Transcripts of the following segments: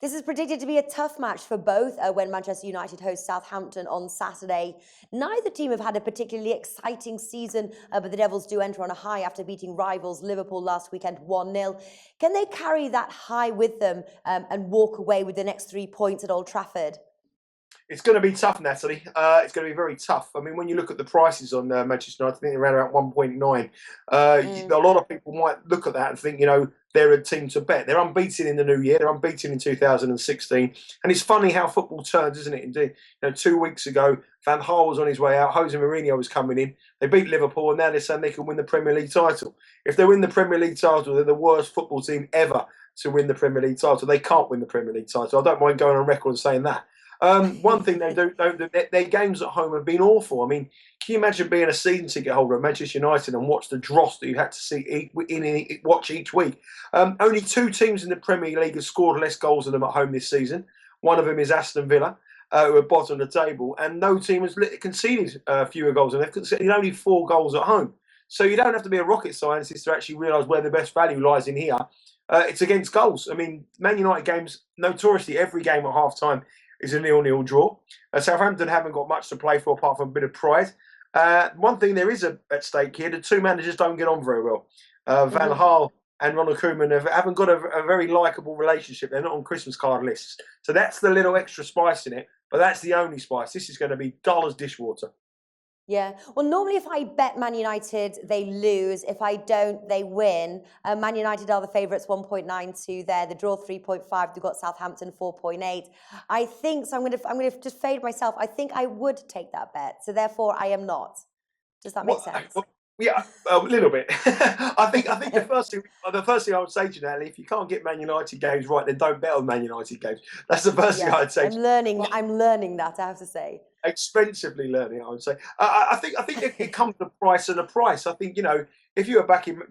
This is predicted to be a tough match for both when Manchester United host Southampton on Saturday. Neither team have had a particularly exciting season, but the Devils do enter on a high after beating rivals Liverpool last weekend 1-0. Can they carry that high with them and walk away with the next 3 points at Old Trafford? It's going to be tough, Natalie. It's going to be very tough. I mean, when you look at the prices on Manchester United, I think they're around about 1.9. A lot of people might look at that and think, they're a team to bet. They're unbeaten in the new year. They're unbeaten in 2016. And it's funny how football turns, isn't it? Indeed, 2 weeks ago, Van Gaal was on his way out. Jose Mourinho was coming in. They beat Liverpool, and now they're saying they can win the Premier League title. If they win the Premier League title, they're the worst football team ever to win the Premier League title. They can't win the Premier League title. I don't mind going on record and saying that. One thing they don't do, their games at home have been awful. I mean, can you imagine being a season ticket holder at Manchester United and watch the dross that you had to see watch each week? Only 2 teams in the Premier League have scored less goals than them at home this season. One of them is Aston Villa, who are bottom of the table, and no team has conceded fewer goals, and they've conceded only 4 goals at home. So you don't have to be a rocket scientist to actually realise where the best value lies in here. It's against goals. I mean, Man United games, notoriously, every game at half-time is a 0-0 draw. Southampton haven't got much to play for apart from a bit of pride. One thing there is at stake here, the 2 managers don't get on very well. Van Gaal and Ronald Koeman haven't got a very likeable relationship. They're not on Christmas card lists. So that's the little extra spice in it, but that's the only spice. This is going to be dull as dishwater. Yeah. Well, normally if I bet Man United, they lose. If I don't, they win. Man United are the favourites, 1.92 there. The draw 3.5. They've got Southampton 4.8. I think so. I'm going to just fade myself. I think I would take that bet. So therefore, I am not. Does that make sense? Yeah, a little bit. I think the first thing I would say to you, Natalie, if you can't get Man United games right, then don't bet on Man United games. That's the first thing I'd say. I'm learning that, I have to say. Expensively learning, I would say. I think it comes to price and a price. I think if you were back in,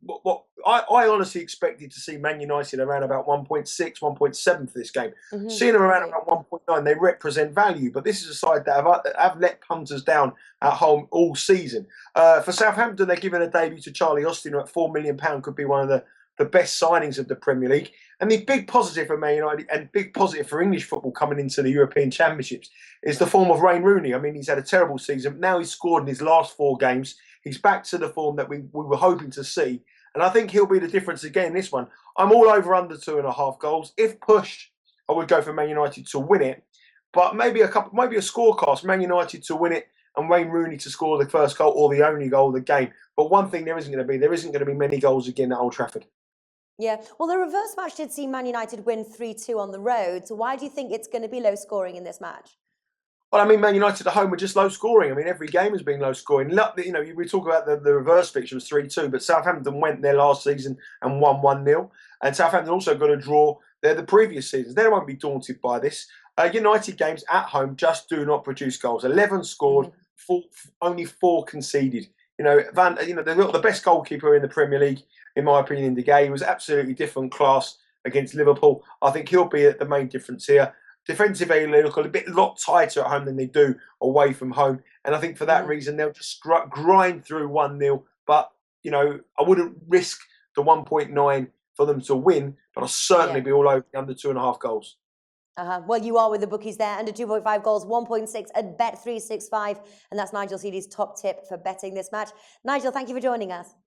what I honestly expected to see Man United around about 1.6, 1.7 for this game. Seeing them around about 1.9, they represent value. But this is a side that have let punters down at home all season. For Southampton, they're giving a debut to Charlie Austin, who at £4 million could be one of the best signings of the Premier League. And the big positive for Man United and big positive for English football coming into the European Championships is the form of Wayne Rooney. I mean, he's had a terrible season. Now he's scored in his last 4 games. He's back to the form that we were hoping to see. And I think he'll be the difference again in this one. I'm all over under 2.5 goals. If pushed, I would go for Man United to win it. But maybe a scorecast, Man United to win it and Wayne Rooney to score the first goal or the only goal of the game. But one thing there isn't going to be many goals again at Old Trafford. Yeah, well, the reverse match did see Man United win 3-2 on the road. So why do you think it's going to be low scoring in this match? Well, I mean, Man United at home are just low scoring. I mean, every game has been low scoring. We talk about the reverse fixture was 3-2, but Southampton went there last season and won 1-0. And Southampton also got a draw there the previous seasons. They won't be daunted by this. United games at home just do not produce goals. 11 scored, only 4 conceded. They've got the best goalkeeper in the Premier League, in my opinion, in De Gea. He was absolutely different class against Liverpool. I think he'll be the main difference here. Defensively, they look a lot tighter at home than they do away from home. And I think for that reason, they'll just grind through 1-0. But, I wouldn't risk the 1.9 for them to win, but I'll certainly be all over under 2.5 goals. Well, you are with the bookies there. Under 2.5 goals, 1.6 at Bet365. And that's Nigel Seeley's top tip for betting this match. Nigel, thank you for joining us.